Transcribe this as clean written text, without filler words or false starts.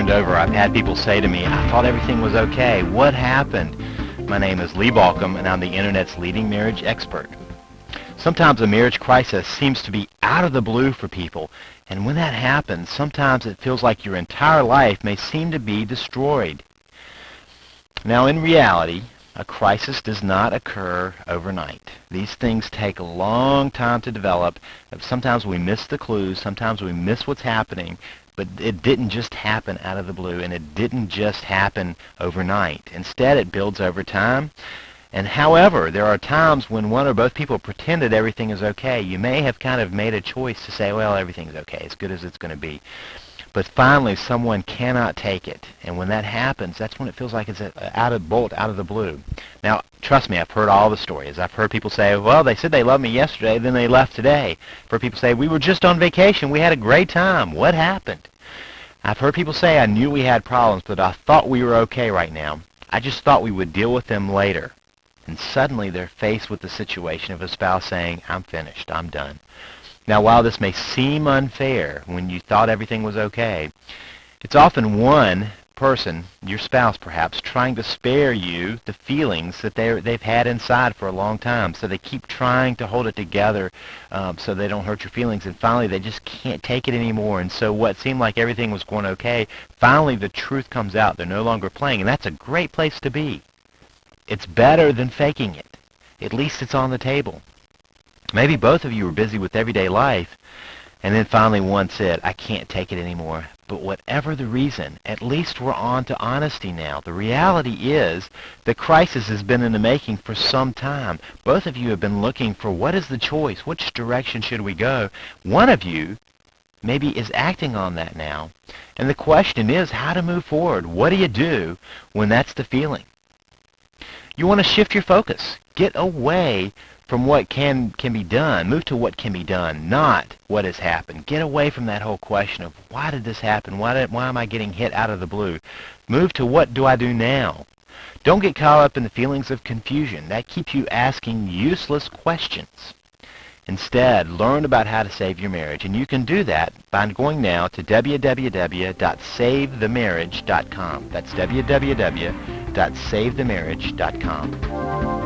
and over, I've had people say to me, I thought everything was okay. What happened? My name is Lee Balcom, and I'm the Internet's leading marriage expert. Sometimes a marriage crisis seems to be out of the blue for people, and when that happens, sometimes it feels like your entire life may seem to be destroyed. Now, in reality, a crisis does not occur overnight. These things take a long time to develop. Sometimes we miss the clues, sometimes we miss what's happening, but it didn't just happen out of the blue, and it didn't just happen overnight. Instead, it builds over time. And however, there are times when one or both people pretended everything is okay. You may have kind of made a choice to say, well, everything's okay, as good as it's going to be. But finally, someone cannot take it. And when that happens, that's when it feels like it's out of the blue. Now, trust me, I've heard all the stories. I've heard people say, well, they said they loved me yesterday, then they left today. I've heard people say, we were just on vacation. We had a great time. What happened? I've heard people say, I knew we had problems, but I thought we were okay right now. I just thought we would deal with them later. And suddenly they're faced with the situation of a spouse saying, I'm finished. I'm done. Now, while this may seem unfair when you thought everything was okay, it's often one person, your spouse perhaps, trying to spare you the feelings that they've had inside for a long time. So they keep trying to hold it together so they don't hurt your feelings. And finally, they just can't take it anymore. And so what seemed like everything was going okay, finally the truth comes out. They're no longer playing. And that's a great place to be. It's better than faking it. At least it's on the table. Maybe both of you were busy with everyday life, and then finally one said, I can't take it anymore. But whatever the reason, at least we're on to honesty now. The reality is the crisis has been in the making for some time. Both of you have been looking for what is the choice, which direction should we go. One of you maybe is acting on that now. And the question is how to move forward. What do you do when that's the feeling? You want to shift your focus. Get away from what can be done. Move to what can be done, not what has happened. Get away from that whole question of why did this happen? Why am I getting hit out of the blue? Move to what do I do now? Don't get caught up in the feelings of confusion. That keeps you asking useless questions. Instead, learn about how to save your marriage, and you can do that by going now to www.savethemarriage.com. That's www.savethemarriage.com.